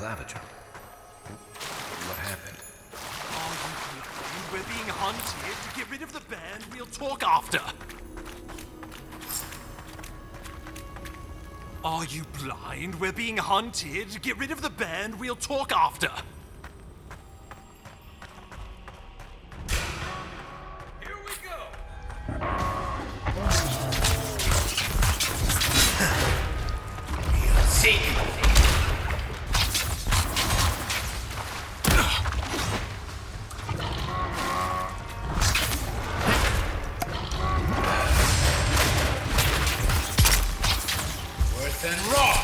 claviger. What happened? Are you blind? We're being hunted. Get rid of the band. We'll talk after. Are you blind? We're being hunted. Get rid of the band. We'll talk after. Here we go. See. Worse than raw.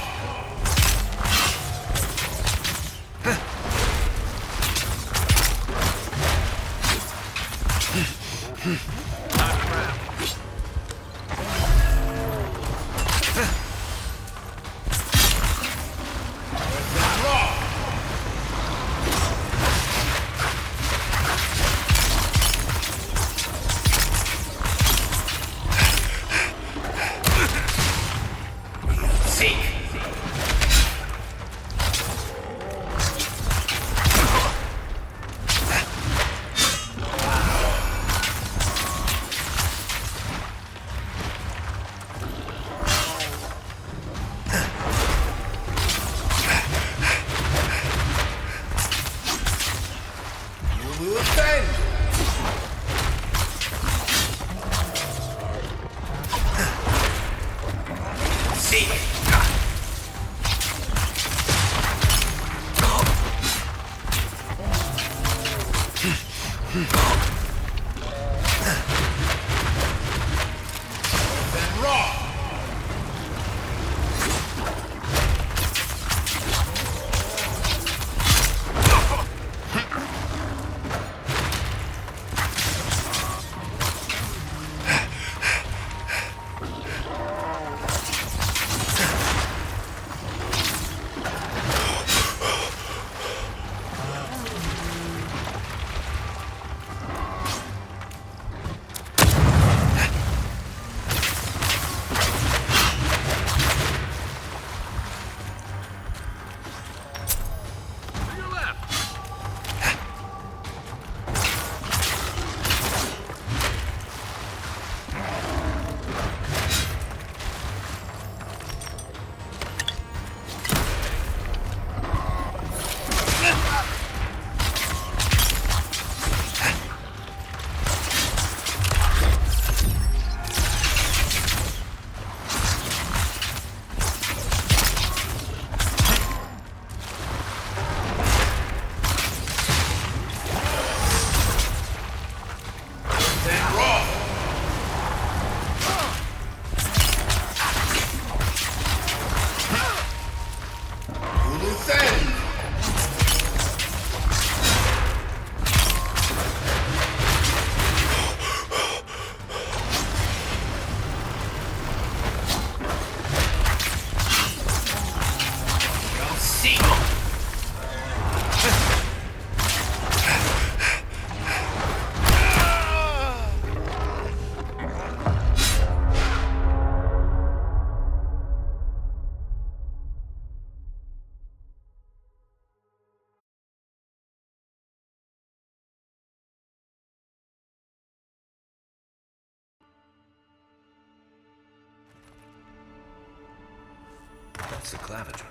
That's the claviger.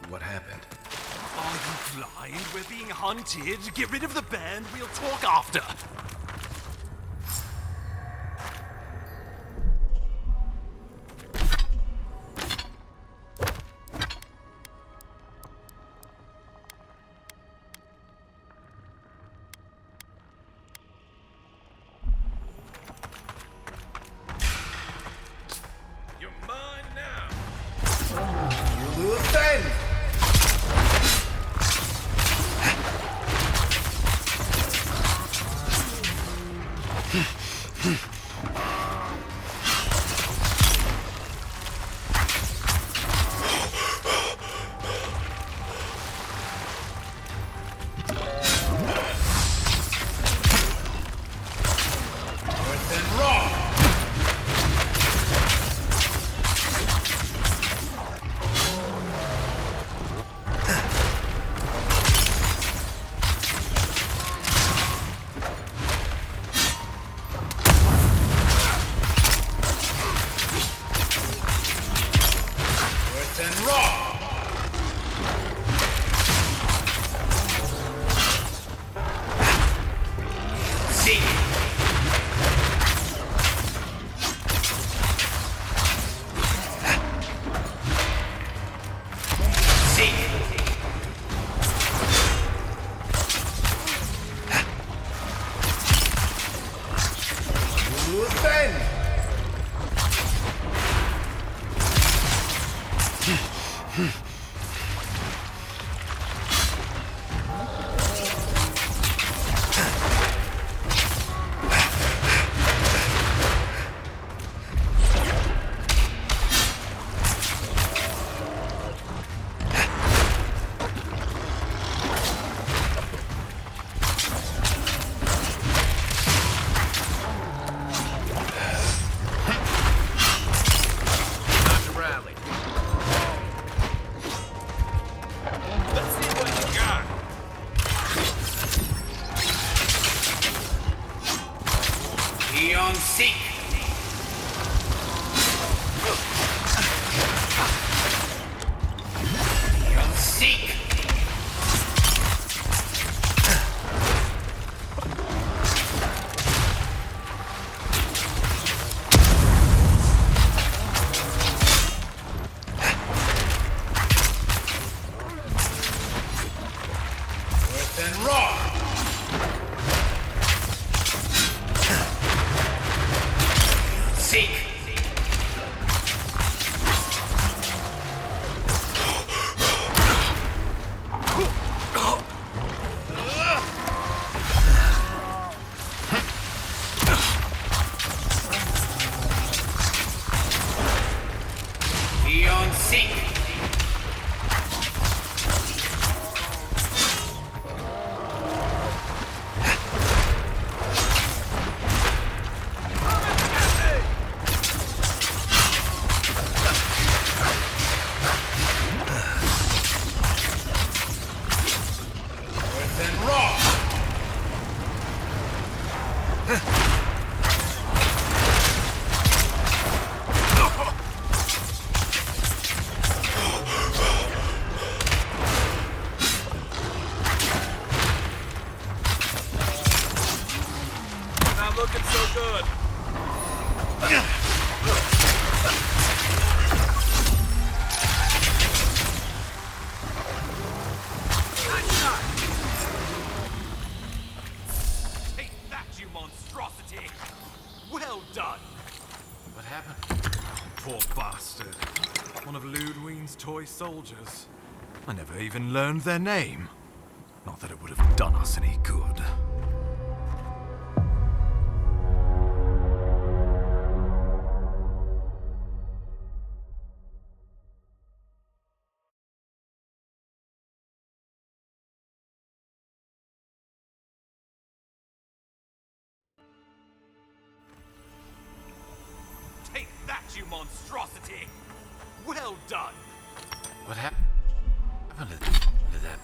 What happened? Are you blind? We're being hunted. Get rid of the band. We'll talk after. You're mine now. You will offend! seek! Beyond seek! Worse than raw! Seek! Beyond seek! Worse than raw! Not looking so good. Take that, you monstrosity! Well done! What happened? Poor bastard. One of Ludwine's toy soldiers. I never even learned their name. Not that it would have done us any good. Take that, you monstrosity! Well done! What happened to that?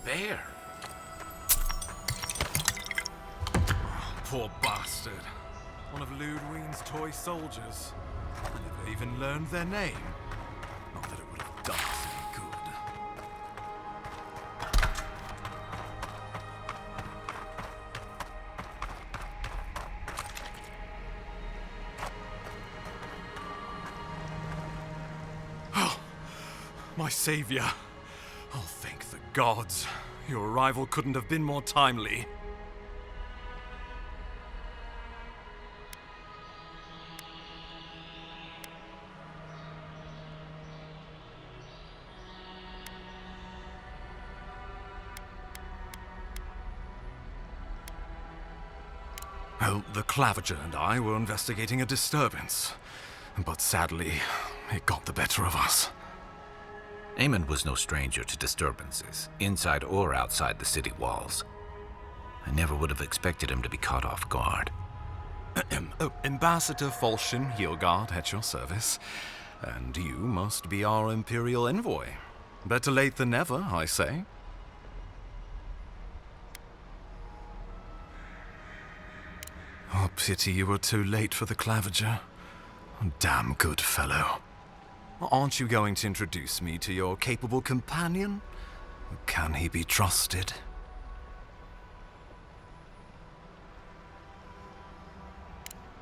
Bear. Poor bastard. One of Ludwine's toy soldiers. I never even learned their name. Not that it would have done us any good. Oh, my savior. Oh, thank the gods. Your arrival couldn't have been more timely. Well, the Clavager and I were investigating a disturbance. But sadly, it got the better of us. Eamon was no stranger to disturbances, inside or outside the city walls. I never would have expected him to be caught off guard. Ambassador Falchion Heelguard at your service. And you must be our Imperial envoy. Better late than never, I say. Oh, pity you were too late for the Clavager. Damn good fellow. Aren't you going to introduce me to your capable companion? Can he be trusted?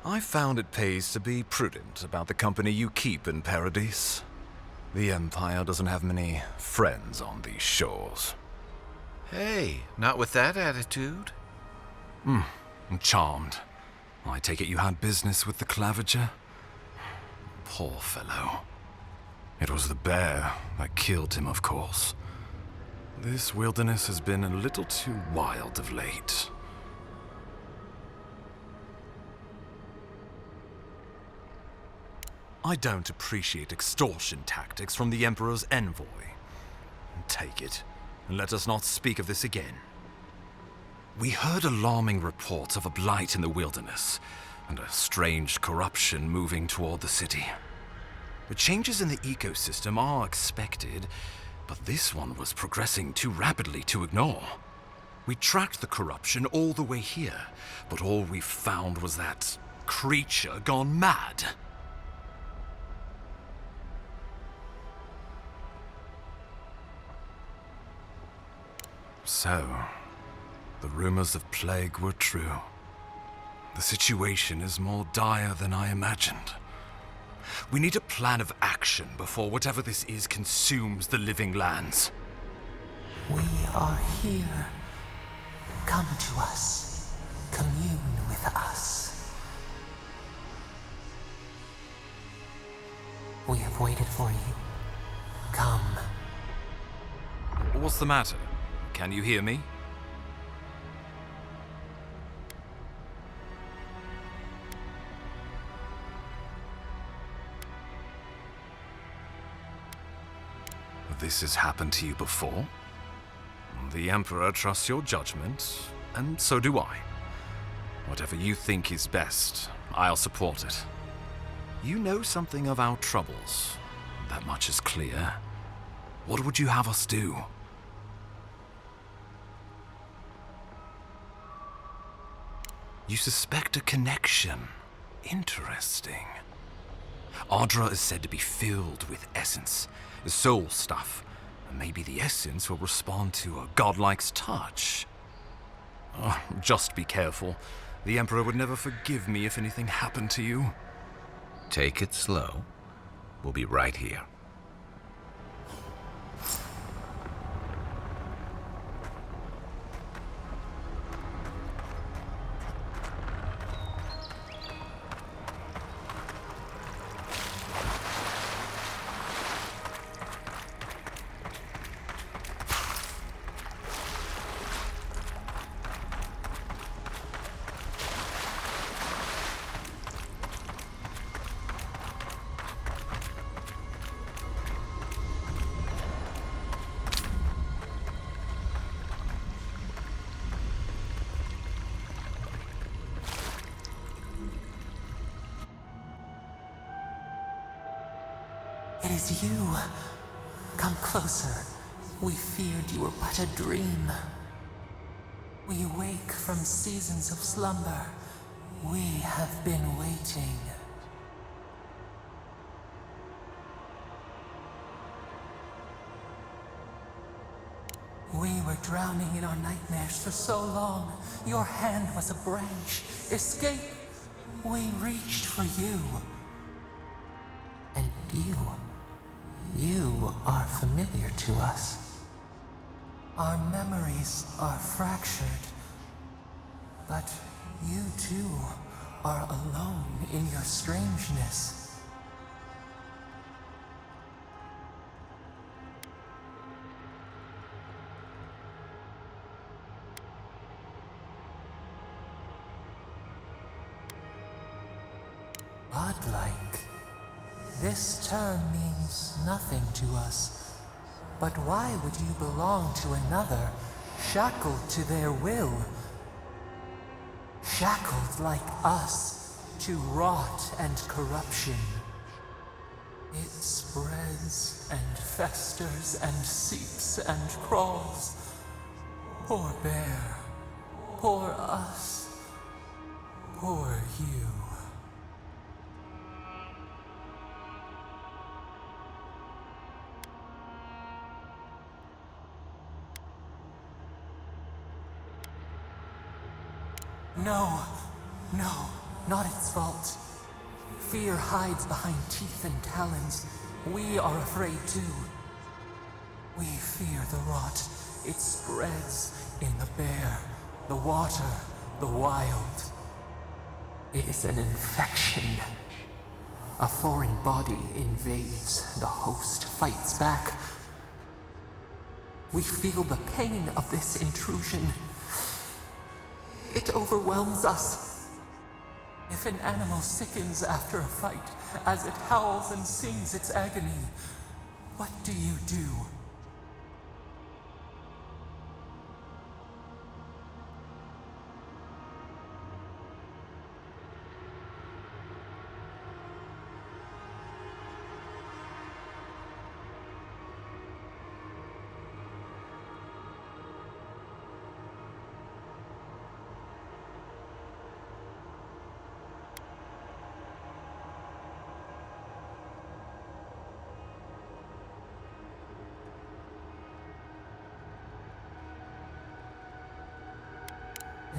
I found it pays to be prudent about the company you keep in Paradise. The Empire doesn't have many friends on these shores. Hey, not with that attitude. I'm charmed. I take it you had business with the Clavager? Poor fellow. It was the bear that killed him, of course. This wilderness has been a little too wild of late. I don't appreciate extortion tactics from the Emperor's envoy. Take it, and let us not speak of this again. We heard alarming reports of a blight in the wilderness, and a strange corruption moving toward the city. The changes in the ecosystem are expected, but this one was progressing too rapidly to ignore. We tracked the corruption all the way here, but all we found was that creature gone mad. So, the rumors of plague were true. The situation is more dire than I imagined. We need a plan of action before whatever this is consumes the living lands. We are here. Come to us. Commune with us. We have waited for you. Come. What's the matter? Can you hear me? This has happened to you before? The Emperor trusts your judgment, and so do I. Whatever you think is best, I'll support it. You know something of our troubles. That much is clear. What would you have us do? You suspect a connection. Interesting. Ardra is said to be filled with essence, soul stuff, and maybe the essence will respond to a godlike's touch. Oh, just be careful. The Emperor would never forgive me if anything happened to you. Take it slow. We'll be right here. It is you. Come closer. We feared you were but a dream. We wake from seasons of slumber. We have been waiting. We were drowning in our nightmares for so long. Your hand was a branch. Escape! We reached for you. And you are familiar to us. Our memories are fractured. But you too are alone in your strangeness. Godlike. This term means nothing to us. But why would you belong to another, shackled to their will? Shackled like us to rot and corruption. It spreads and festers and seeps and crawls. Poor bear. Poor us. Poor you. No, not its fault. Fear hides behind teeth and talons. We are afraid too. We fear the rot. It spreads in the bear, the water, the wild. It is an infection. A foreign body invades, the host fights back. We feel the pain of this intrusion. It overwhelms us. If an animal sickens after a fight, as it howls and sings its agony, what do you do?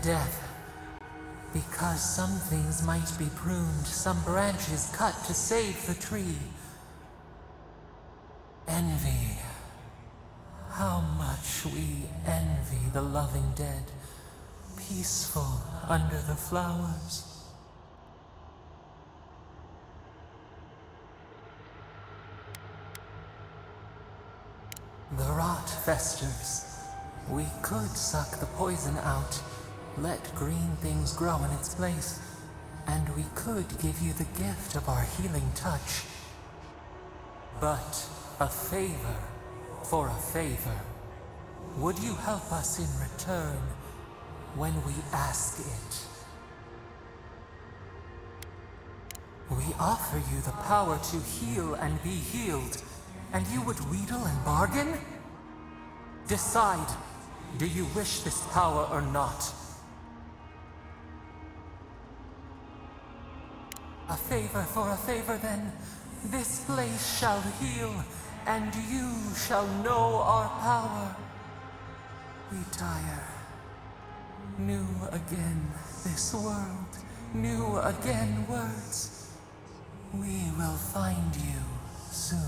Death. Because some things might be pruned, some branches cut to save the tree. Envy. How much we envy the loving dead, peaceful under the flowers. The rot festers. We could suck the poison out, let green things grow in its place, and we could give you the gift of our healing touch. But a favor for a favor. Would you help us in return when we ask it? We offer you the power to heal and be healed, and you would wheedle and bargain? Decide, do you wish this power or not? A favor for a favor then. This place shall heal, and you shall know our power. We tire. New again this world, new again words. We will find you soon.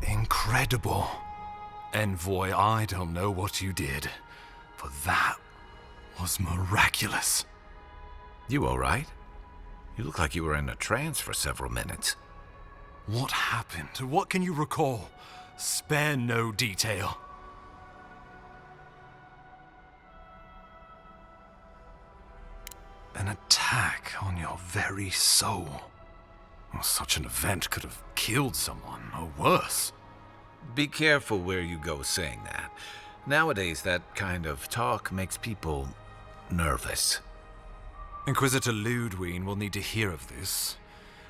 Incredible. Envoy, I don't know what you did, but that was miraculous. You all right? You look like you were in a trance for several minutes. What happened? What can you recall? Spare no detail. An attack on your very soul. Well, such an event could have killed someone, or worse. Be careful where you go saying that. Nowadays, that kind of talk makes people nervous. Inquisitor Ludwig will need to hear of this.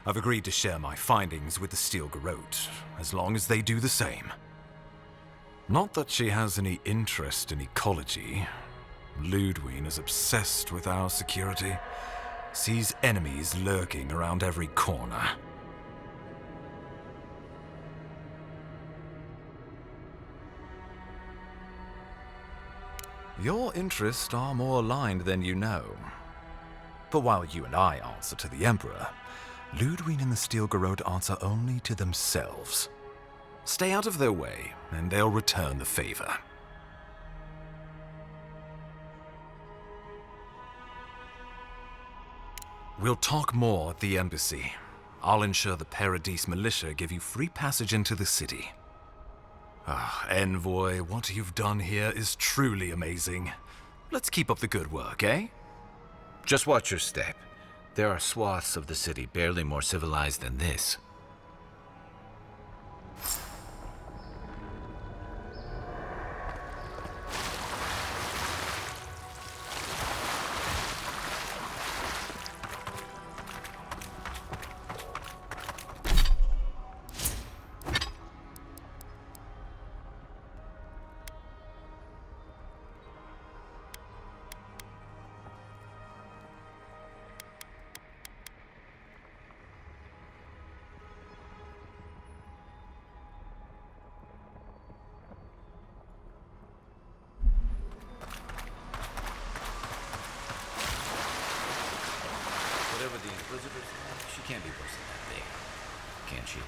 I've agreed to share my findings with the Steel Garrote, as long as they do the same. Not that she has any interest in ecology. Ludwig is obsessed with our security. Sees enemies lurking around every corner. Your interests are more aligned than you know. But while you and I answer to the Emperor, Ludwig and the Steel Garrote answer only to themselves. Stay out of their way, and they'll return the favor. We'll talk more at the embassy. I'll ensure the Paradise militia give you free passage into the city. Envoy, what you've done here is truly amazing. Let's keep up the good work, eh? Just watch your step. There are swaths of the city barely more civilized than this. Inquisitors, she can't be worse than that big, can she?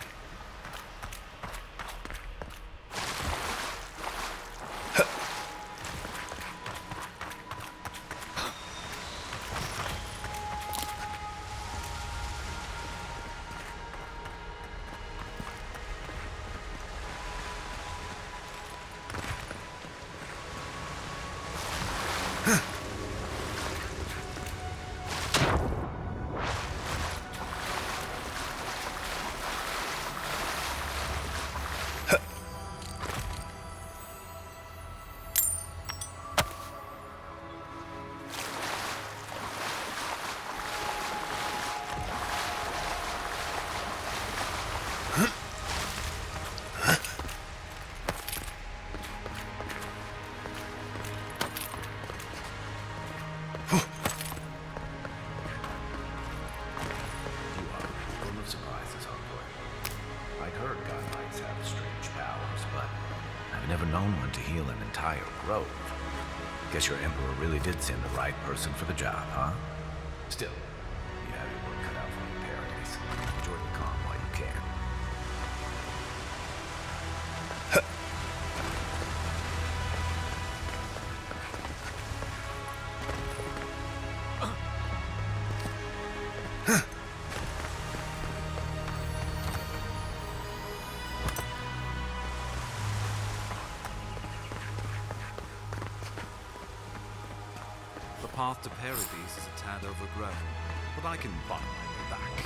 Guess your Emperor really did send the right person for the job, huh? Still, you have your work cut out for you, Paradise. Enjoy the calm while you can. The path to Paradise is a tad overgrown, but I can find my way back.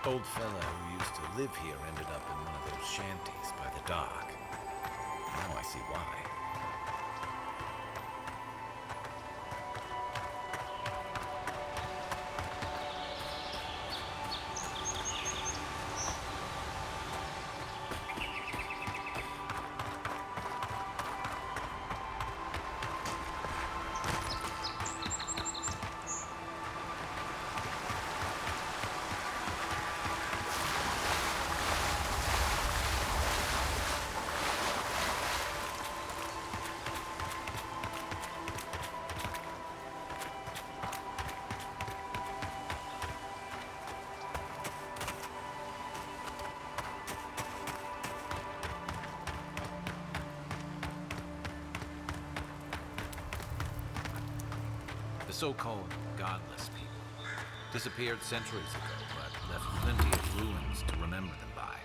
Old fella who used to live here ended up in one of those shanties by the dock. Now I see why. The so-called godless people disappeared centuries ago, but left plenty of ruins to remember them by.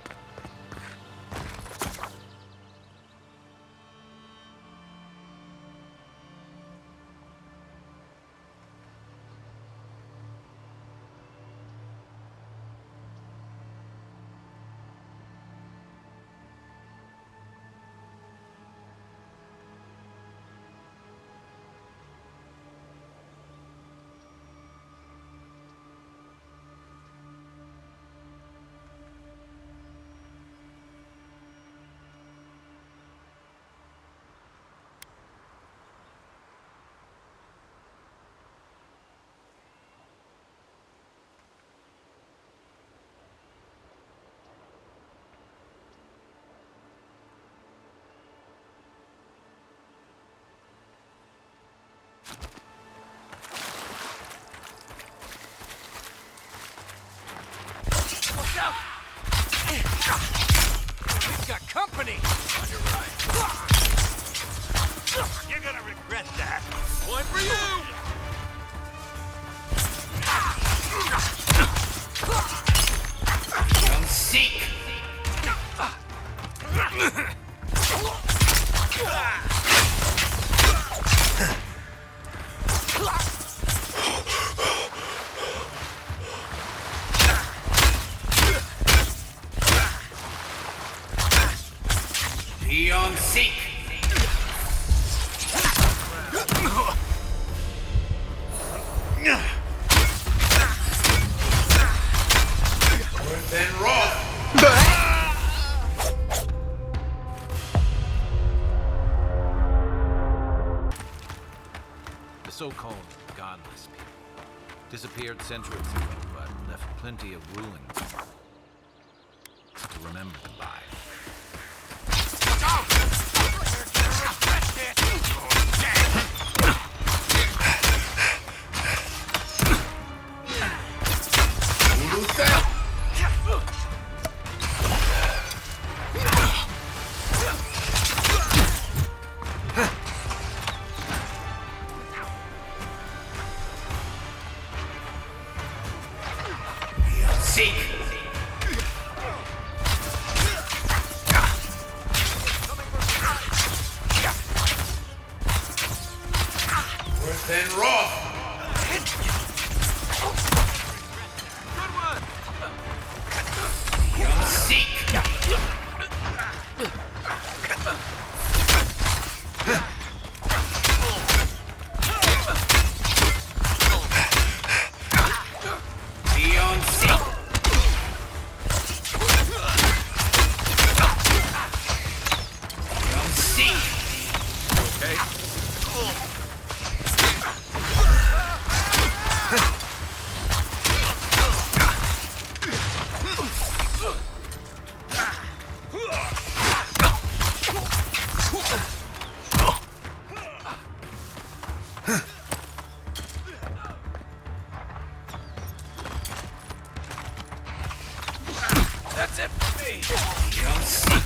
money! On your right. You're gonna regret that. One for you! Seek! Beyond seek! Worth and raw! The so-called godless people disappeared centuries ago, but left plenty of rulings to remember them by. Seek! Worth and raw! Beyond seek! Beyond seek! Beyond seek! That's it for me! Beyond seek!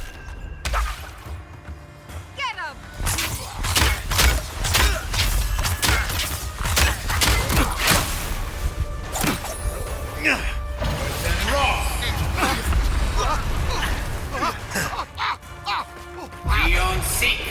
Get him! Worth and raw! Beyond seek!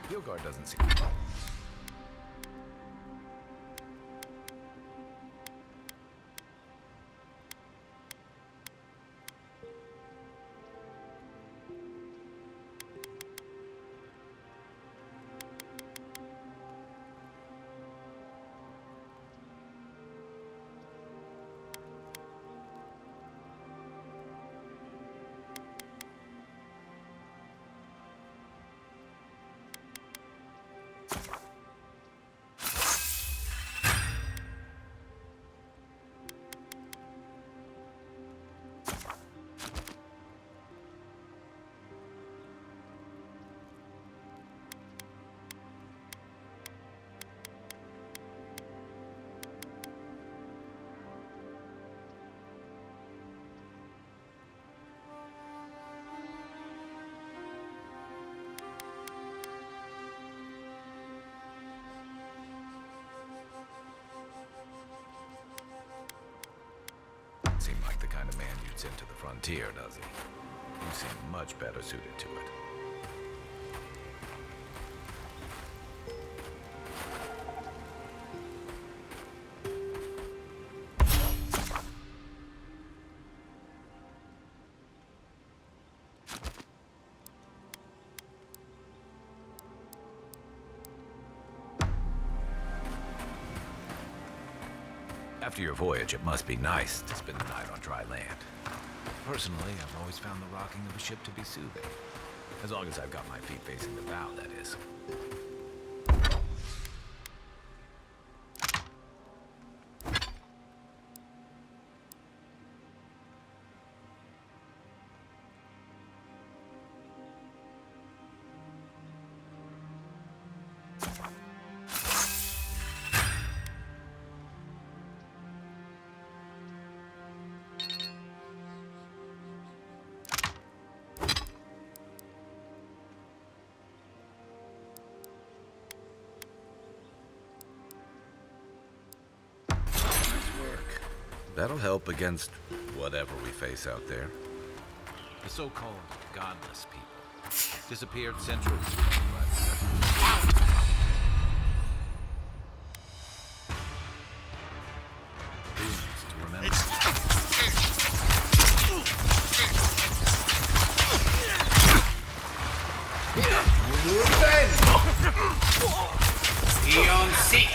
Gilgard doesn't seem... Seem like the kind of man you'd send to the frontier, does he? You seem much better suited to it. After your voyage, it must be nice to spend the night on dry land. Personally, I've always found the rocking of a ship to be soothing. As long as I've got my feet facing the bow, that is. That'll help against whatever we face out there. The so-called godless people disappeared centuries ago, but runes to remember. Beyond seek.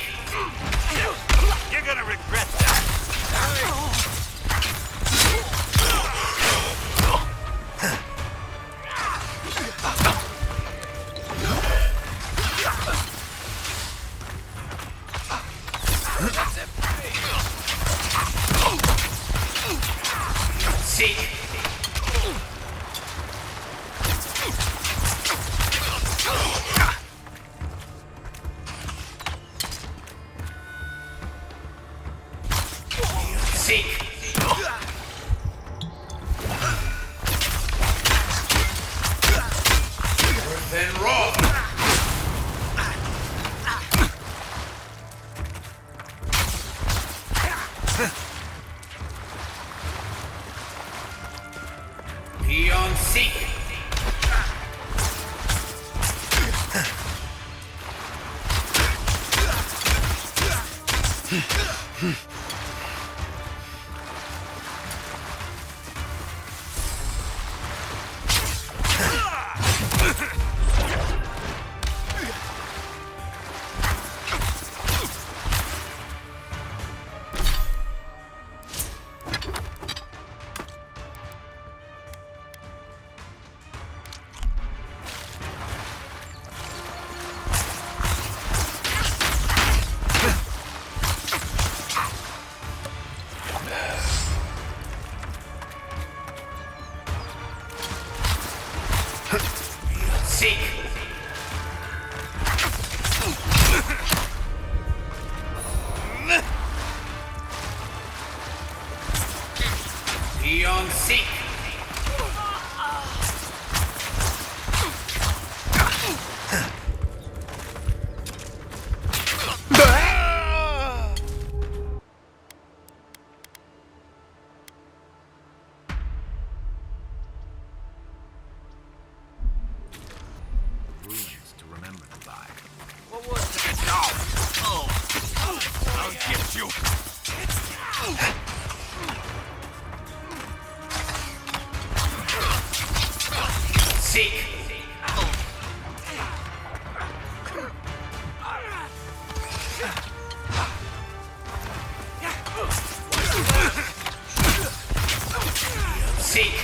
You're gonna regret that. Seek. Seek. Then raw. Beyond seek. Seek. Beyond seek. Ruins to remember them by. What was that? No! Oh! I'll get you! Seek. Seek.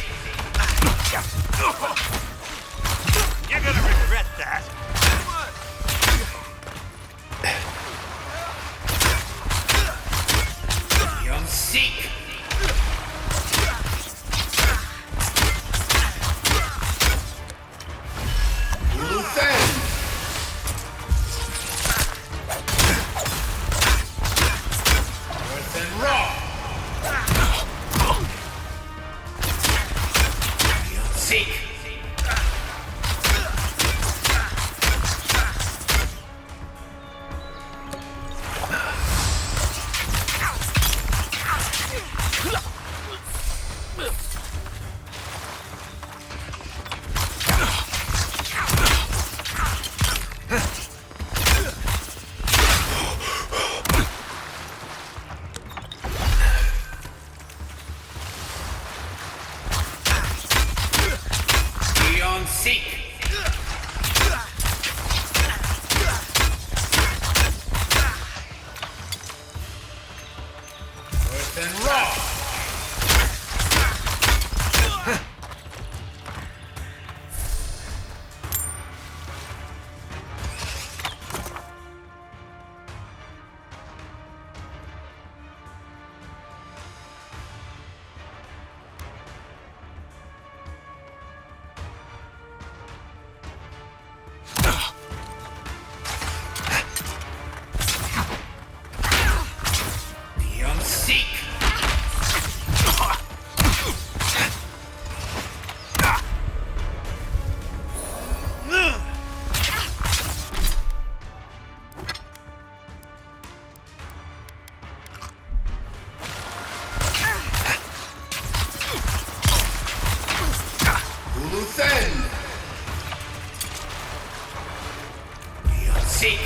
You're gonna regret that. Beyond seek. Loose end. Earth and raw. Beyond seek. Luthen! Seek!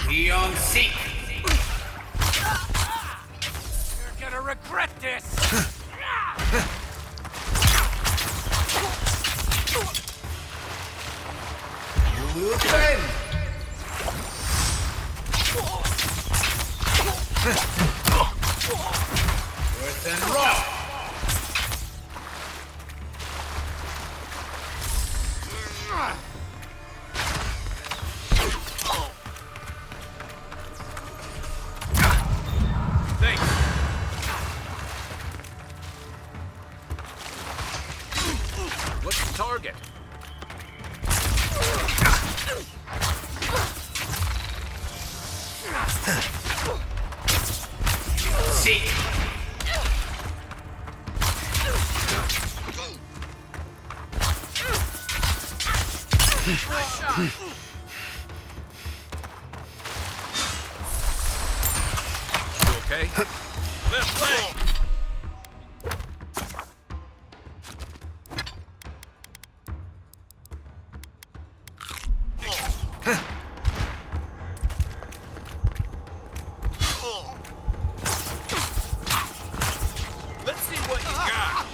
Beyond Seek! You're gonna regret this! Luthen! Earth and Rock! Thanks. What's the target? Seek! You okay? Left leg! Let's see what you got.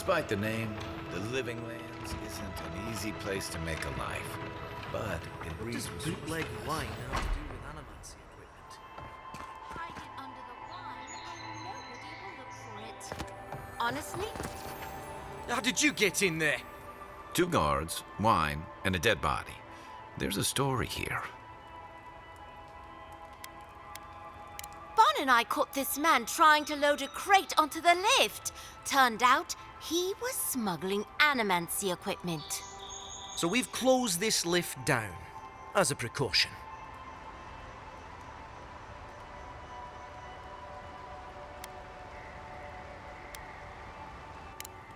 Despite the name, the Living Lands isn't an easy place to make a life. But it breeds Bootleg wine have to do with animancy equipment. Hide it under the wine and nobody will look for it. Honestly? How did you get in there? 2 guards, wine, and a dead body. There's a story here. Bon and I caught this man trying to load a crate onto the lift. Turned out he was smuggling animancy equipment. So we've closed this lift down, as a precaution.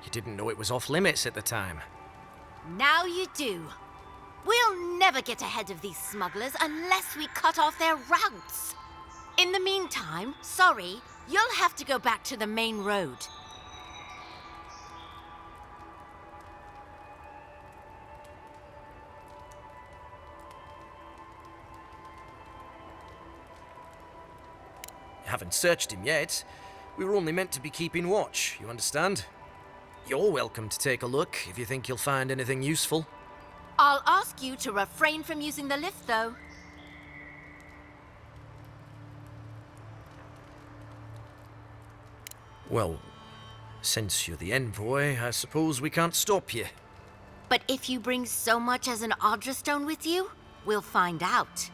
You didn't know it was off limits at the time. Now you do. We'll never get ahead of these smugglers unless we cut off their routes. In the meantime, sorry, you'll have to go back to the main road. Haven't searched him yet. We were only meant to be keeping watch, you understand? You're welcome to take a look if you think you'll find anything useful. I'll ask you to refrain from using the lift, though. Well, since you're the envoy, I suppose we can't stop you. But if you bring so much as an Audra stone with you, we'll find out.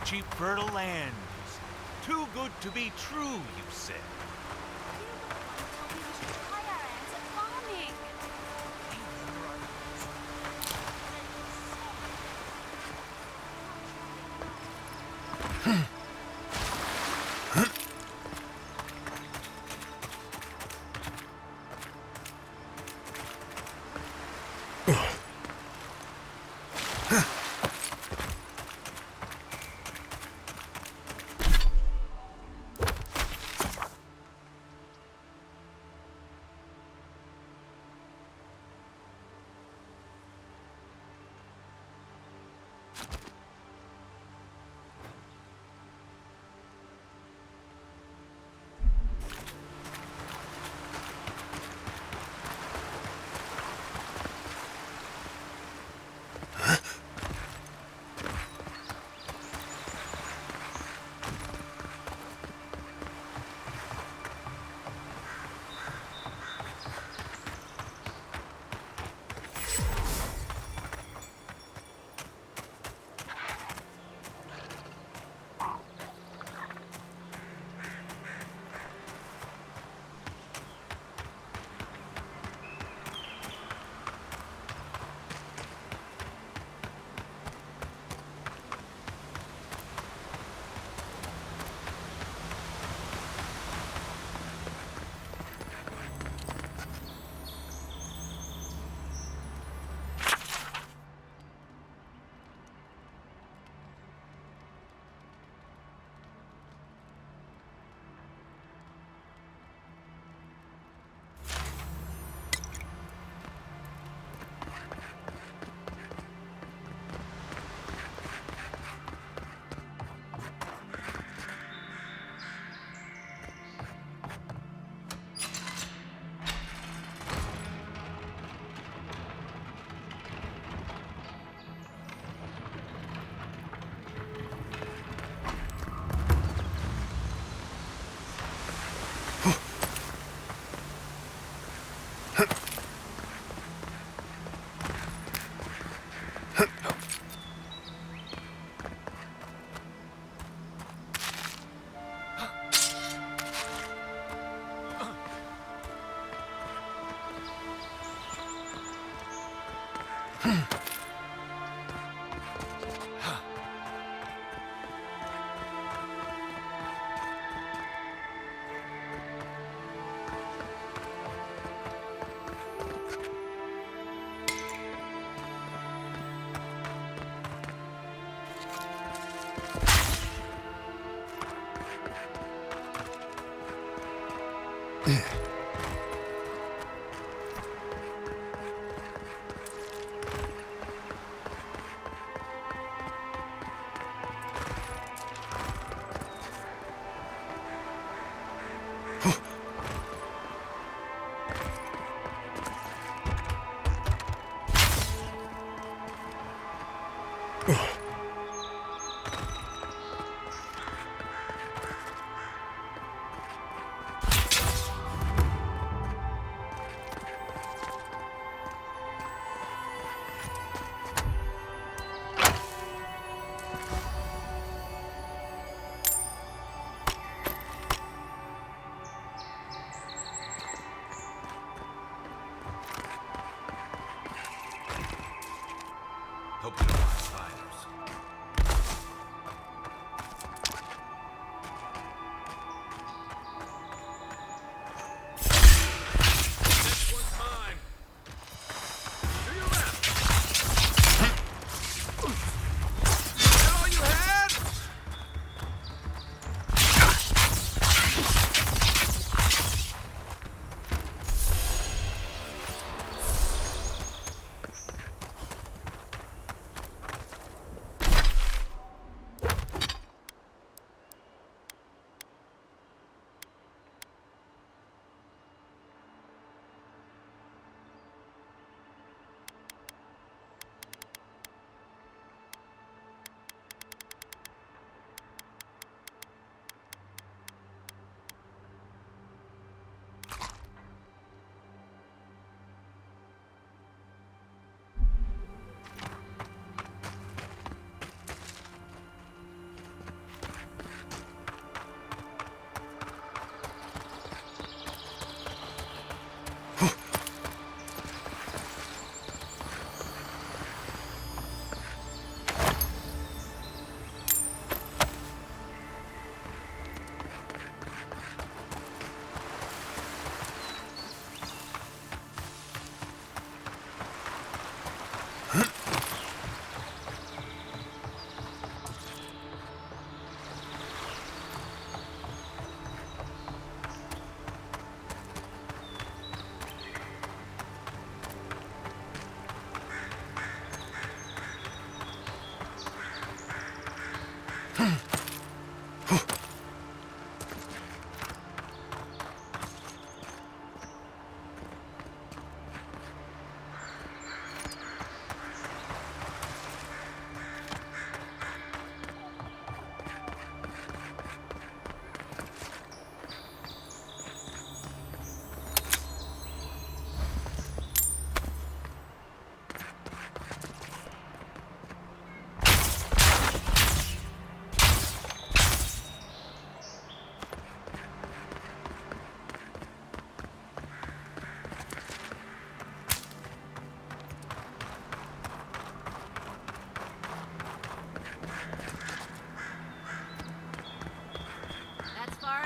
Cheap fertile lands. Too good to be true, you said. Hope you don't mind spiders. Next one's mine. Do your left. Is that all you had?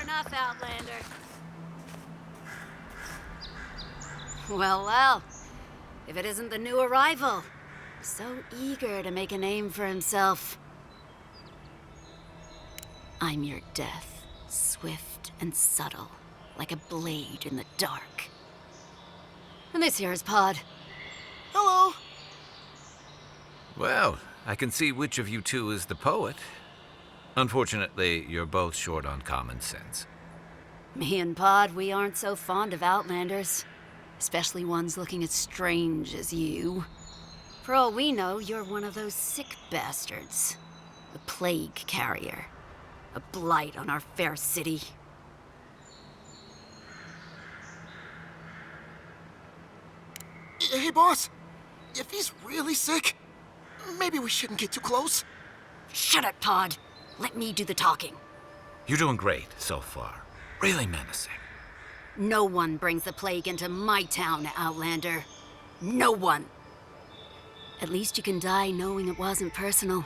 enough, Outlander. Well, well. If it isn't the new arrival. So eager to make a name for himself. I'm your death, swift and subtle, like a blade in the dark. And this here is Pod. Hello. Well, I can see which of you two is the poet. Unfortunately, you're both short on common sense. Me and Pod, we aren't so fond of Outlanders. Especially ones looking as strange as you. For all we know, you're one of those sick bastards. A plague carrier. A blight on our fair city. Hey, boss. If he's really sick, maybe we shouldn't get too close. Shut it, Pod. Let me do the talking. You're doing great so far. Really menacing. No one brings the plague into my town, Outlander. No one. At least you can die knowing it wasn't personal.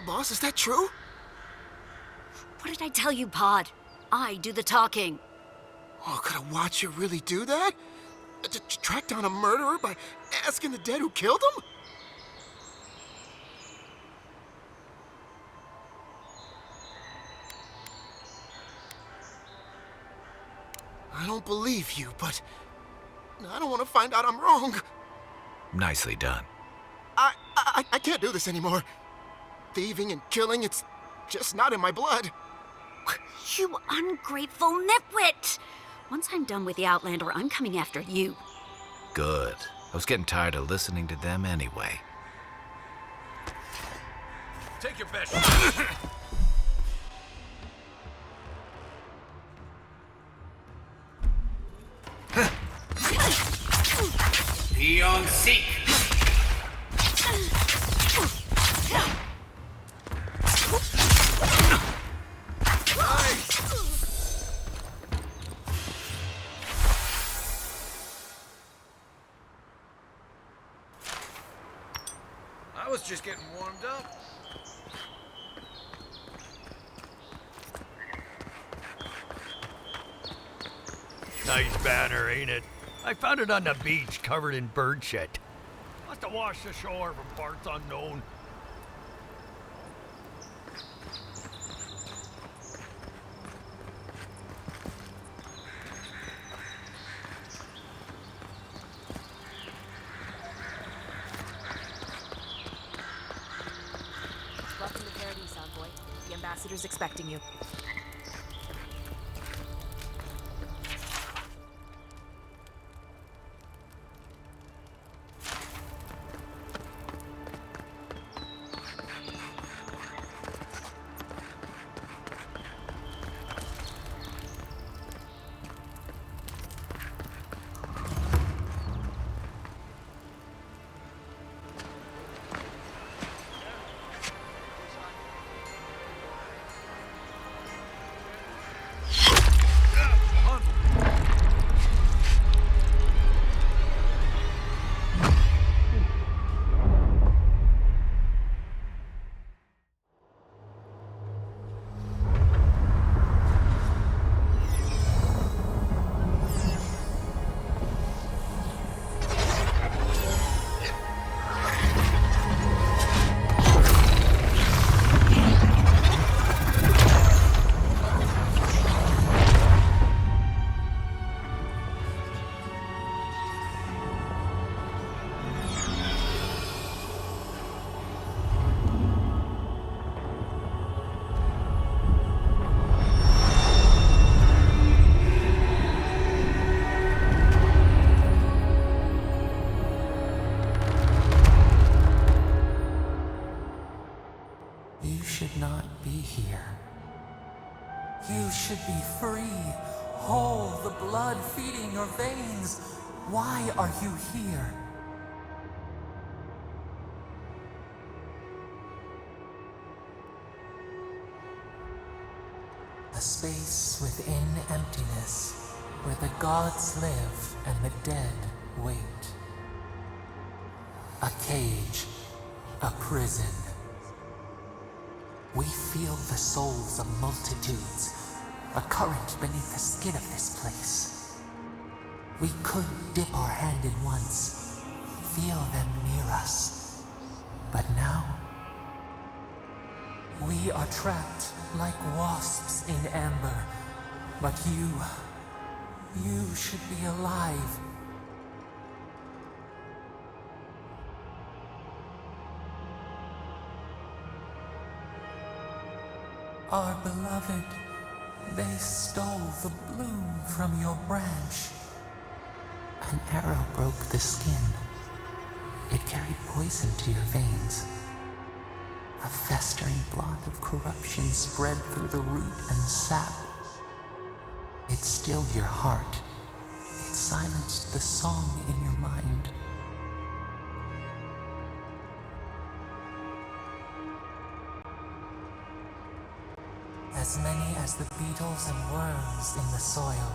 Boss, is that true? What did I tell you, Pod? I do the talking. Oh, could a watcher really do that? To track down a murderer by asking the dead who killed him? I don't believe you, but I don't want to find out I'm wrong. Nicely done. I can't do this anymore. Thieving and killing, it's just not in my blood. You ungrateful nitwit! Once I'm done with the Outlander, I'm coming after you. Good. I was getting tired of listening to them anyway. Take your best. Be on seek. I was just getting warmed up. Nice banner, ain't it? I found it on the beach, covered in bird shit. Must have washed ashore from parts unknown. Welcome to Paradise, Envoy. The ambassador's expecting you. You should not be here. You should be free, whole, the blood feeding your veins. Why are you here? A space within emptiness, where the gods live and the dead wait. A cage, a prison. We feel the souls of multitudes, a current beneath the skin of this place. We could dip our hand in once, feel them near us. But now, we are trapped like wasps in amber. But you should be alive. Our beloved, they stole the bloom from your branch. An arrow broke the skin. It carried poison to your veins. A festering blot of corruption spread through the root and sap. It stilled your heart. It silenced the song in your mind. As as many as the beetles and worms in the soil.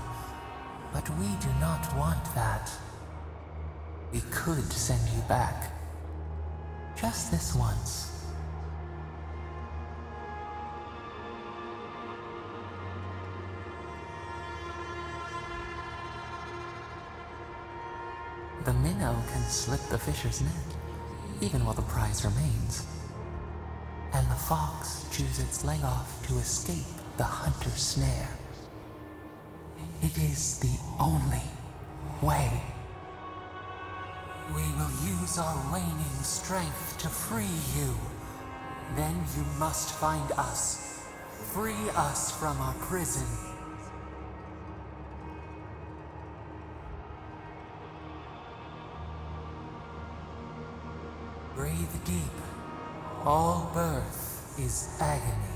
But we do not want that. We could send you back. Just this once. The minnow can slip the fisher's net, even while the prize remains. And the fox chews its leg off to escape the hunter's snare. It is the only way. We will use our waning strength to free you. Then you must find us. Free us from our prison. Breathe deep. All birth is agony.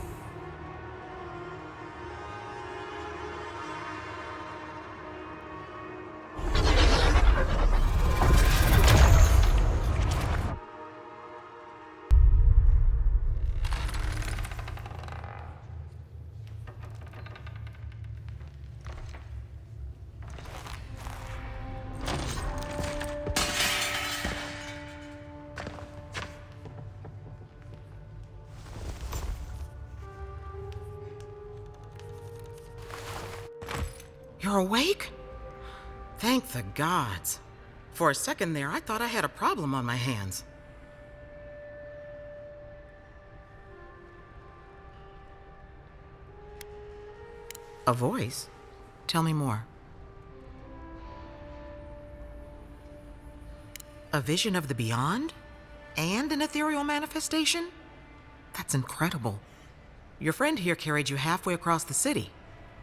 You're awake? Thank the gods. For a second there, I thought I had a problem on my hands. A voice? Tell me more. A vision of the beyond? And an ethereal manifestation? That's incredible. Your friend here carried you halfway across the city.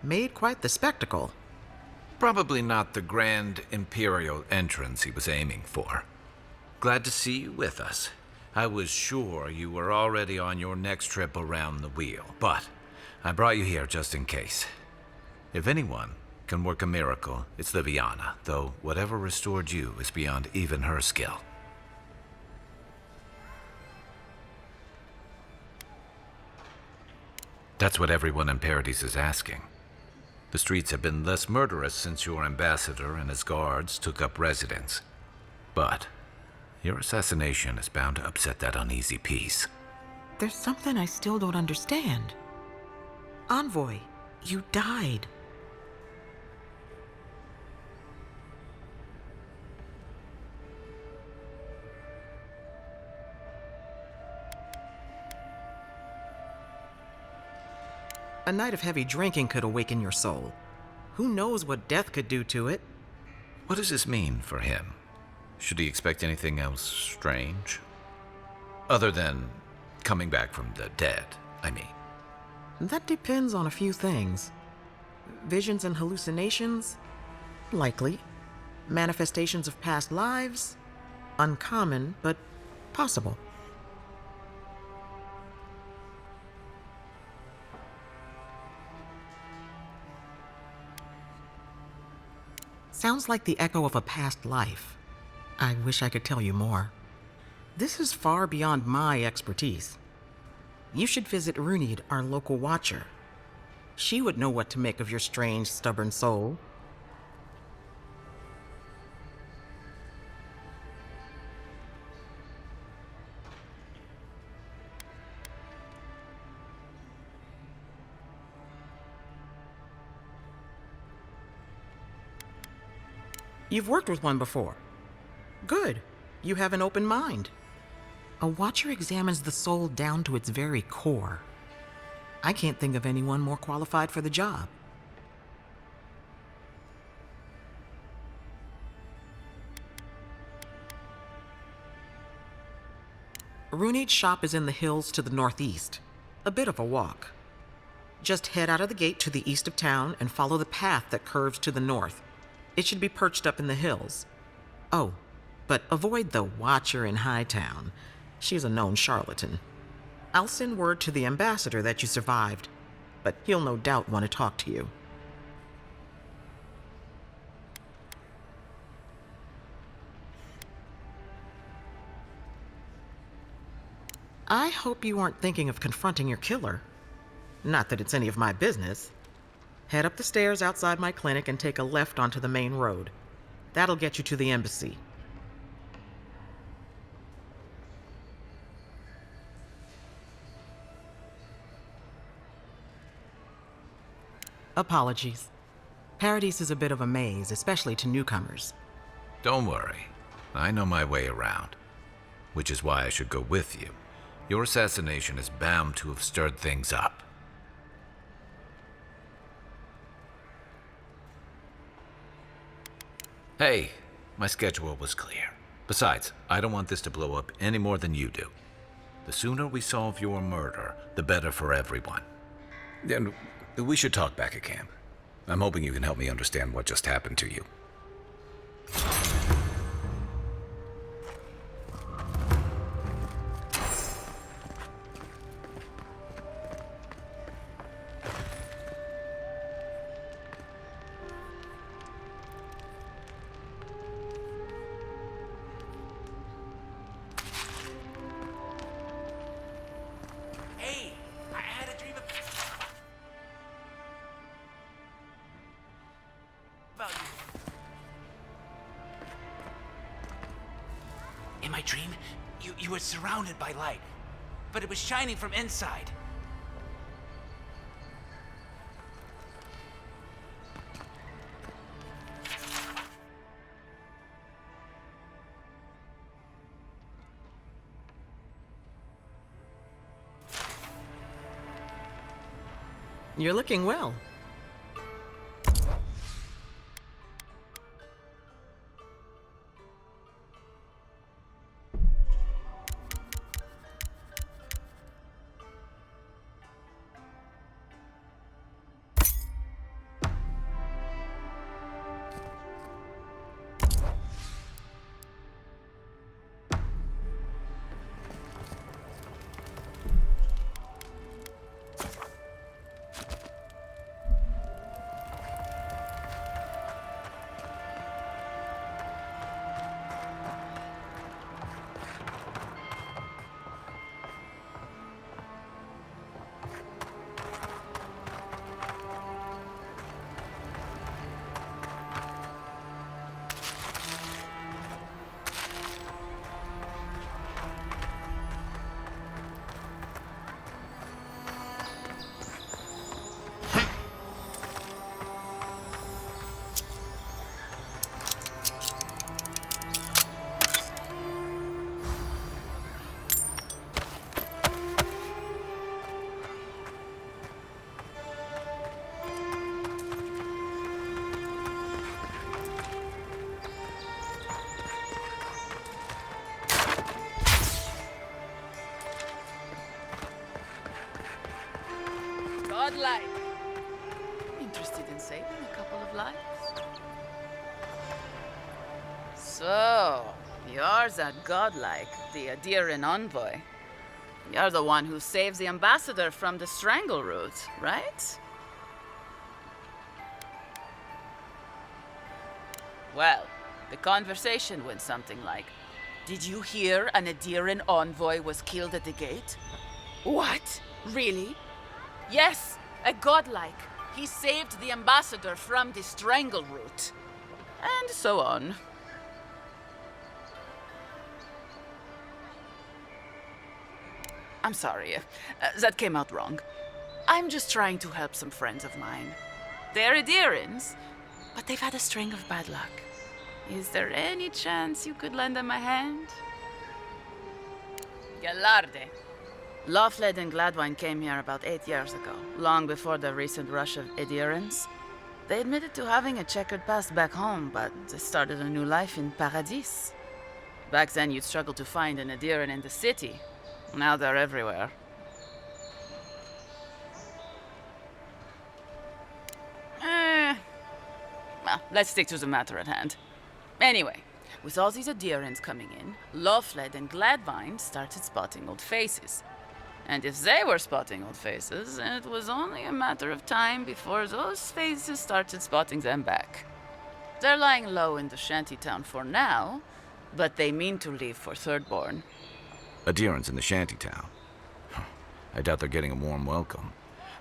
Made quite the spectacle. Probably not the grand imperial entrance he was aiming for. Glad to see you with us. I was sure you were already on your next trip around the wheel, but I brought you here just in case. If anyone can work a miracle, it's Liviana, though whatever restored you is beyond even her skill. That's what everyone in Paradise is asking. The streets have been less murderous since your ambassador and his guards took up residence. But your assassination is bound to upset that uneasy peace. There's something I still don't understand. Envoy, you died. A night of heavy drinking could awaken your soul. Who knows what death could do to it? What does this mean for him? Should he expect anything else strange? Other than coming back from the dead, I mean. That depends on a few things. Visions and hallucinations? Likely. Manifestations of past lives? Uncommon, but possible. Sounds like the echo of a past life. I wish I could tell you more. This is far beyond my expertise. You should visit Runid, our local watcher. She would know what to make of your strange, stubborn soul. You've worked with one before. Good. You have an open mind. A watcher examines the soul down to its very core. I can't think of anyone more qualified for the job. Runid's shop is in the hills to the northeast. A bit of a walk. Just head out of the gate to the east of town and follow the path that curves to the north. It should be perched up in the hills. Oh, but avoid the Watcher in Hightown. She's a known charlatan. I'll send word to the ambassador that you survived, but he'll no doubt want to talk to you. I hope you aren't thinking of confronting your killer. Not that it's any of my business. Head up the stairs outside my clinic and take a left onto the main road. That'll get you to the embassy. Apologies. Paradise is a bit of a maze, especially to newcomers. Don't worry. I know my way around. Which is why I should go with you. Your assassination is bound to have stirred things up. Hey, my schedule was clear. Besides, I don't want this to blow up any more than you do. The sooner we solve your murder, the better for everyone. And we should talk back at camp. I'm hoping you can help me understand what just happened to you. Hey, I had a dream about you. In my dream, you were surrounded by light, but it was shining from inside. You're looking well. Godlike. Interested in saving a couple of lives? So, you're that godlike, the Adiran envoy. You're the one who saves the ambassador from the strangle root, right? Well, the conversation went something like, "Did you hear an Adiran envoy was killed at the gate?" "What? Really?" "Yes, a godlike. He saved the ambassador from the strangle root." And so on. I'm sorry. That came out wrong. I'm just trying to help some friends of mine. They're Adirans, but they've had a string of bad luck. Is there any chance you could lend them a hand? Galarde. Lawfled and Gladwine came here about 8 years ago, long before the recent rush of Adirans. They admitted to having a checkered past back home, but they started a new life in Paradis. Back then, you'd struggle to find an Adiran in the city. Now they're everywhere. Well, let's stick to the matter at hand. Anyway, with all these Adirans coming in, Lawfled and Gladwine started spotting old faces. And if they were spotting old faces, it was only a matter of time before those faces started spotting them back. They're lying low in the shantytown for now, but they mean to leave for Thirdborn. Adirans in the shantytown. I doubt they're getting a warm welcome.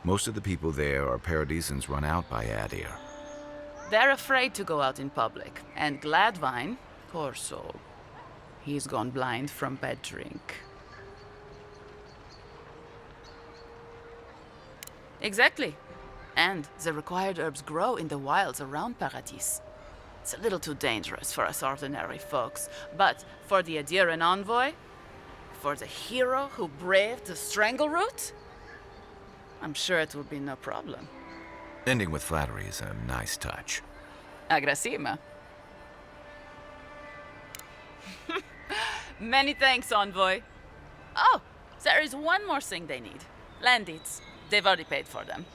Most of the people there are paradisans run out by Adir. They're afraid to go out in public. And Gladvine, poor soul, he's gone blind from bad drink. Exactly. And the required herbs grow in the wilds around Paradis. It's a little too dangerous for us ordinary folks. But for the Adiran envoy, for the hero who braved the Strangleroot, I'm sure it will be no problem. Ending with flattery is a nice touch. Agrasima. Many thanks, envoy. Oh, there is one more thing they need. Land deeds. They've already paid for them.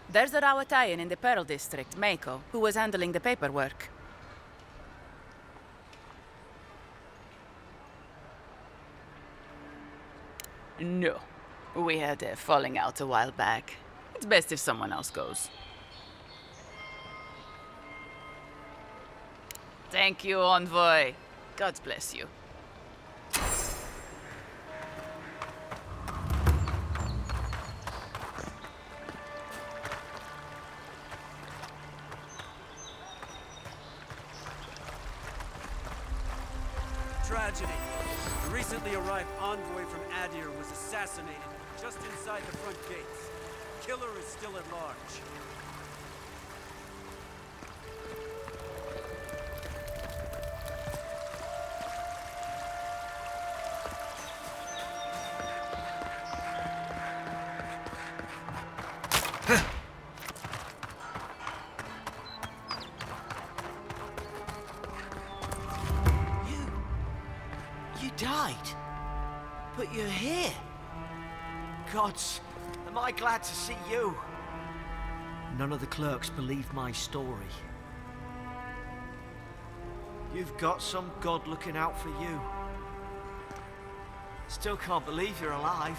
There's a Rawatayan in the Pearl District, Mako, who was handling the paperwork. No. We had a falling out a while back. It's best if someone else goes. Thank you, envoy. God bless you. Tragedy. The recently arrived envoy from Adir was assassinated just inside the front gates. Killer is still at large. You died? But you're here. Gods, am I glad to see you. None of the clerks believe my story. You've got some god looking out for you. Still can't believe you're alive.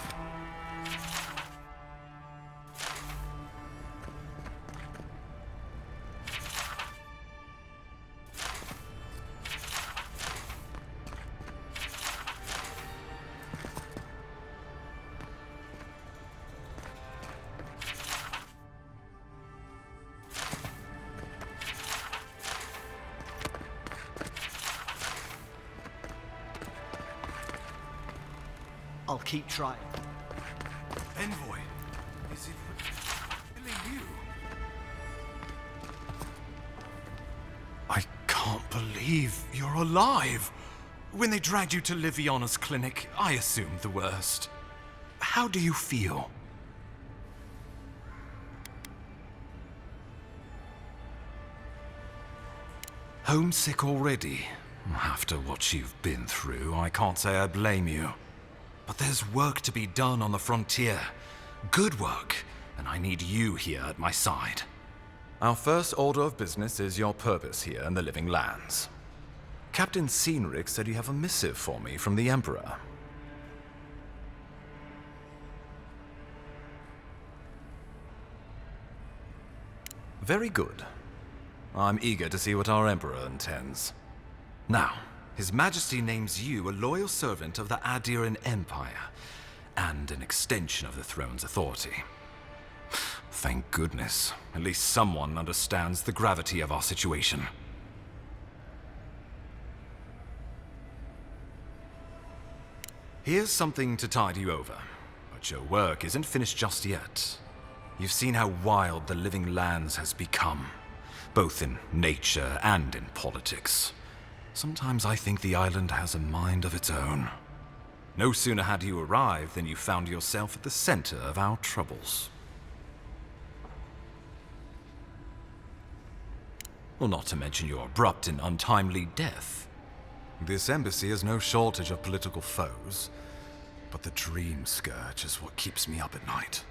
I'll keep trying. Envoy, is it really you? I can't believe you're alive. When they dragged you to Liviana's clinic, I assumed the worst. How do you feel? Homesick already? After what you've been through, I can't say I blame you. But there's work to be done on the frontier. Good work, and I need you here at my side. Our first order of business is your purpose here in the Living Lands. Captain Cynric said you have a missive for me from the Emperor. Very good. I'm eager to see what our Emperor intends. Now, His Majesty names you a loyal servant of the Adiran Empire, and an extension of the throne's authority. Thank goodness. At least someone understands the gravity of our situation. Here's something to tide you over, but your work isn't finished just yet. You've seen how wild the Living Lands has become, both in nature and in politics. Sometimes I think the island has a mind of its own. No sooner had you arrived than you found yourself at the center of our troubles. Well, not to mention your abrupt and untimely death. This embassy has no shortage of political foes, but the Dream Scourge is what keeps me up at night.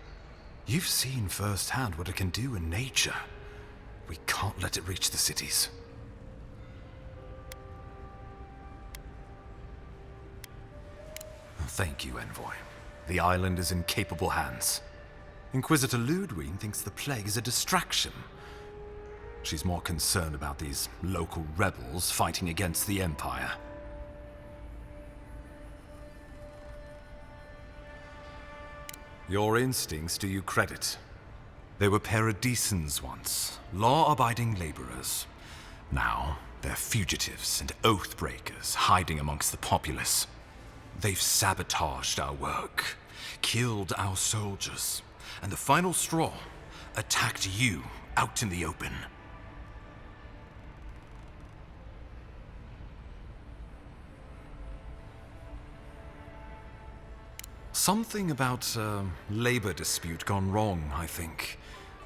You've seen firsthand what it can do in nature. We can't let it reach the cities. Thank you, Envoy. The island is in capable hands. Inquisitor Ludwig thinks the plague is a distraction. She's more concerned about these local rebels fighting against the Empire. Your instincts do you credit. They were paradisans once, law-abiding laborers. Now, they're fugitives and oath-breakers hiding amongst the populace. They've sabotaged our work, killed our soldiers, and the final straw, attacked you out in the open. Something about a labor dispute gone wrong, I think.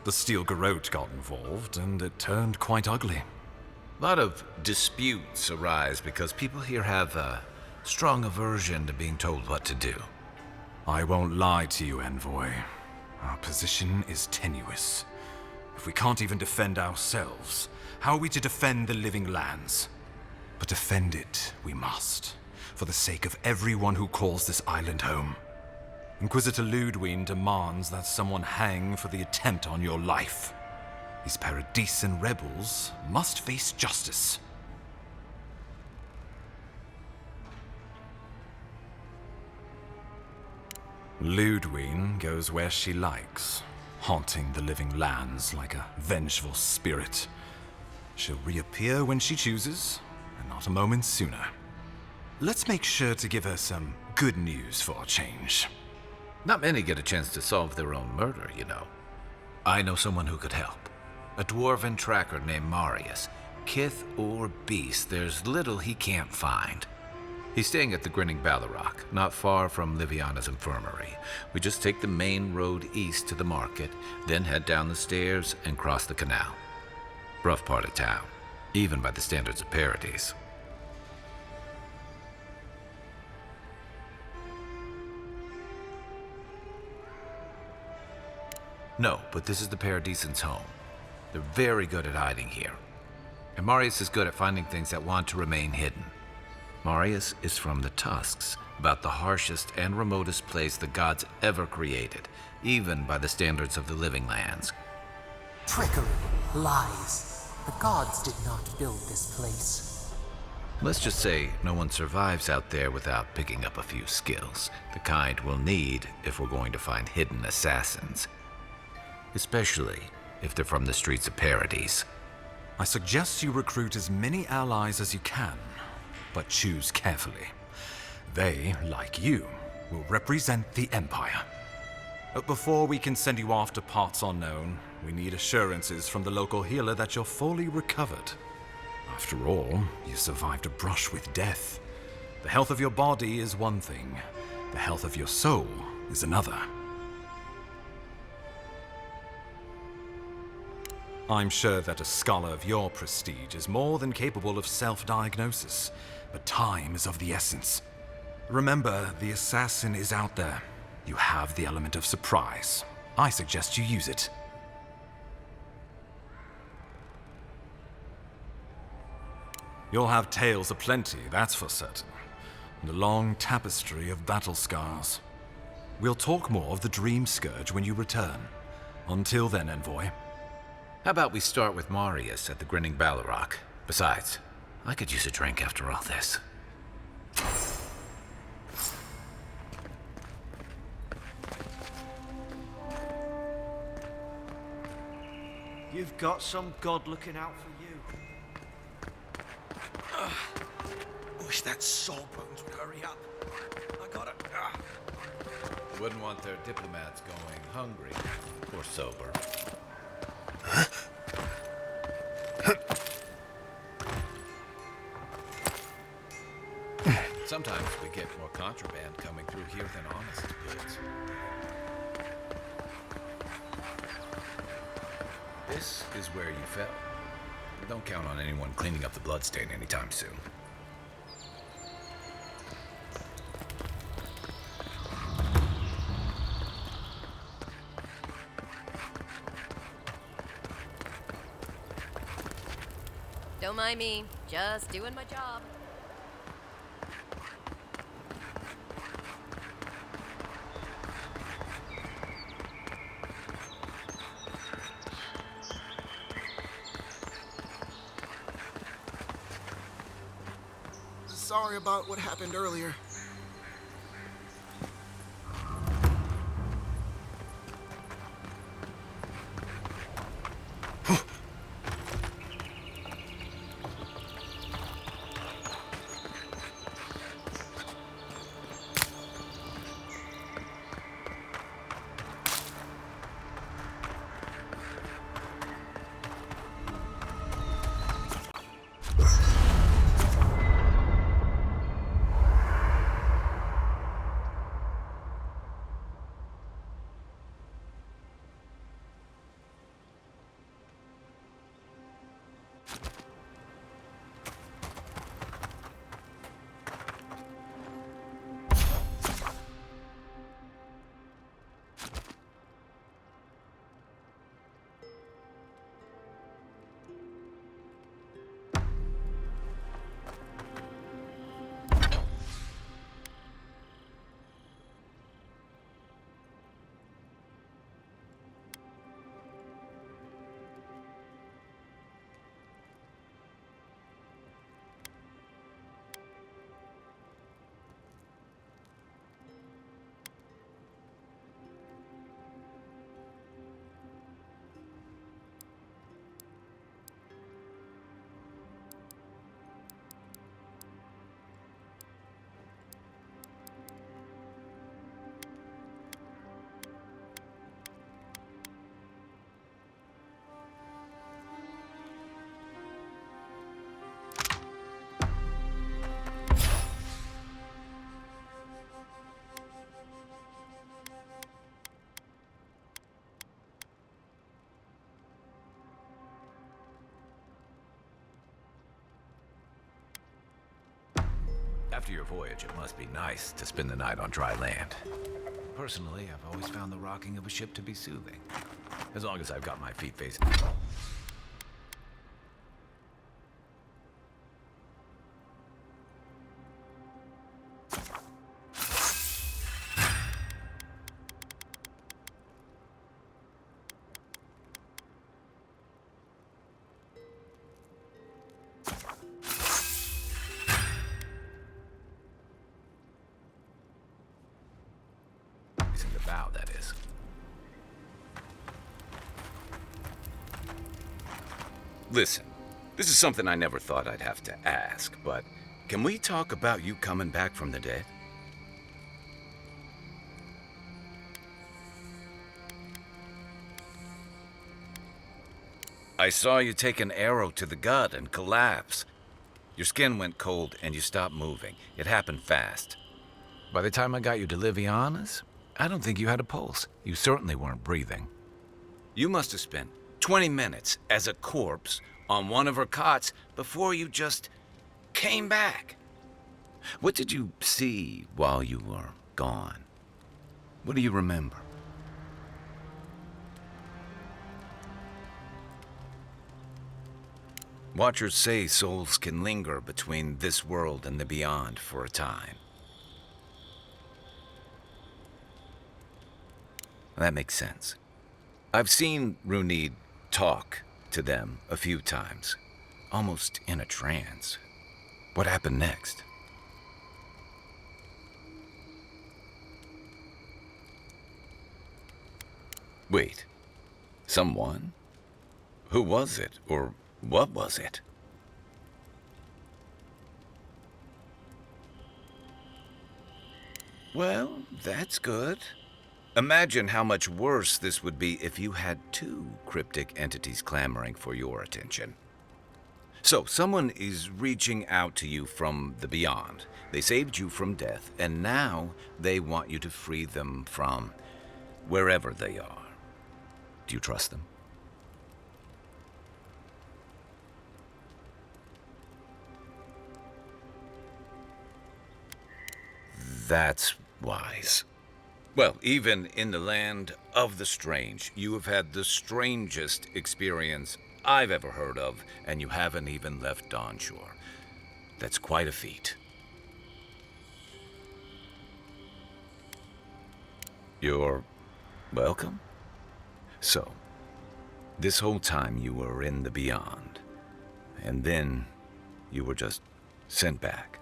The Steel Garrote got involved, and it turned quite ugly. A lot of disputes arise because people here have a strong aversion to being told what to do. I won't lie to you, Envoy. Our position is tenuous. If we can't even defend ourselves, how are we to defend the living lands? But defend it we must, for the sake of everyone who calls this island home. Inquisitor Ludwine demands that someone hang for the attempt on your life. These Paradisan rebels must face justice. Ludwine goes where she likes, haunting the living lands like a vengeful spirit. She'll reappear when she chooses, and not a moment sooner. Let's make sure to give her some good news for a change. Not many get a chance to solve their own murder, you know. I know someone who could help. A dwarven tracker named Marius. Kith or beast, there's little he can't find. He's staying at the Grinning Ballarrock, not far from Liviana's infirmary. We just take the main road east to the market, then head down the stairs and cross the canal. Rough part of town, even by the standards of Paradise. No, but this is the Paradisans' home. They're very good at hiding here. And Marius is good at finding things that want to remain hidden. Marius is from the Tusks, about the harshest and remotest place the gods ever created, even by the standards of the living lands. Trickery, lies. The gods did not build this place. Let's just say no one survives out there without picking up a few skills, the kind we'll need if we're going to find hidden assassins. Especially if they're from the streets of Paradise. I suggest you recruit as many allies as you can, but choose carefully. They, like you, will represent the Empire. But before we can send you off to parts unknown, we need assurances from the local healer that you're fully recovered. After all, you survived a brush with death. The health of your body is one thing. The health of your soul is another. I'm sure that a scholar of your prestige is more than capable of self-diagnosis, but time is of the essence. Remember, the assassin is out there. You have the element of surprise. I suggest you use it. You'll have tales aplenty, that's for certain, and a long tapestry of battle scars. We'll talk more of the Dream Scourge when you return. Until then, Envoy. How about we start with Marius at the Grinning Ballarrock? Besides, I could use a drink after all this. You've got some god looking out for you. Wish that Sawbones would hurry up. I gotta... Wouldn't want their diplomats going hungry or sober. Sometimes we get more contraband coming through here than honest goods. This is where you fell. Don't count on anyone cleaning up the bloodstain anytime soon. Don't mind me, just doing my job. Sorry about what happened earlier. After your voyage, it must be nice to spend the night on dry land. Personally, I've always found the rocking of a ship to be soothing. As long as I've got my feet facing... the bow, that is. Listen, this is something I never thought I'd have to ask, but can we talk about you coming back from the dead? I saw you take an arrow to the gut and collapse. Your skin went cold and you stopped moving. It happened fast. By the time I got you to Liviana's, I don't think you had a pulse. You certainly weren't breathing. You must have spent 20 minutes as a corpse on one of her cots before you just came back. What did you see while you were gone? What do you remember? Watchers say souls can linger between this world and the beyond for a time. That makes sense. I've seen Runid talk to them a few times, almost in a trance. What happened next? Wait, someone? Who was it, or what was it? Well, that's good. Imagine how much worse this would be if you had two cryptic entities clamoring for your attention. So, someone is reaching out to you from the beyond. They saved you from death, and now they want you to free them from wherever they are. Do you trust them? That's wise. Well, even in the land of the strange, you have had the strangest experience I've ever heard of, and you haven't even left Dawnshore. That's quite a feat. You're welcome. So, this whole time you were in the beyond, and then you were just sent back.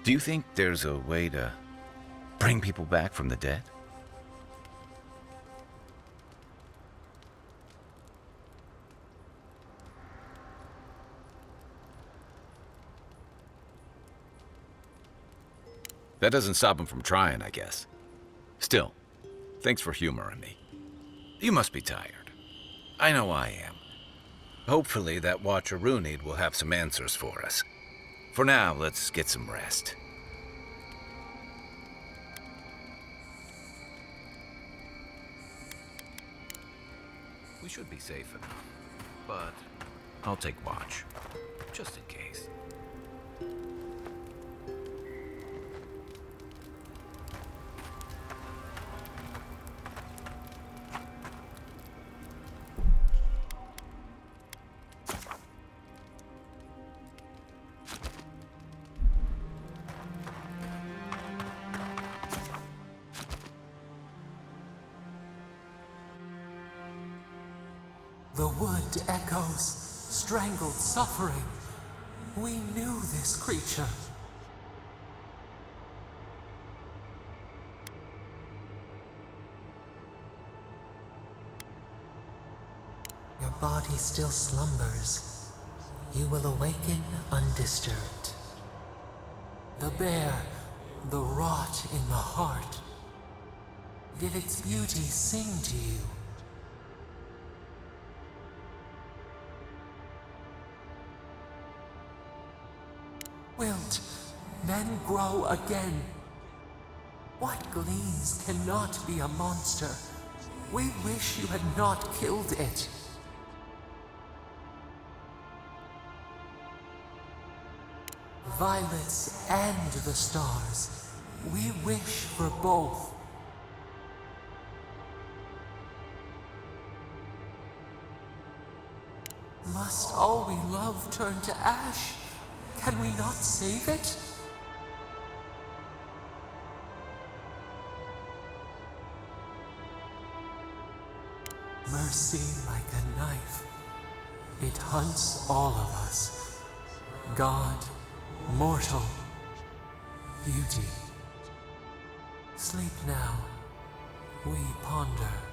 Do you think there's a way to bring people back from the dead? That doesn't stop them from trying, I guess. Still, thanks for humoring me. You must be tired. I know I am. Hopefully that Watcher Runid will have some answers for us. For now, let's get some rest. We should be safe enough, but I'll take watch, just in case. The wood echoes, strangled suffering. We knew this creature. Your body still slumbers. You will awaken undisturbed. The bear, the rot in the heart. Did its beauty sing to you? Wilt, then grow again. What gleams cannot be a monster? We wish you had not killed it. violets and the stars. We wish for both. Must all we love turn to ash? Can we not save it? Mercy like a knife. It hunts all of us. God, mortal, beauty. Sleep now. We ponder.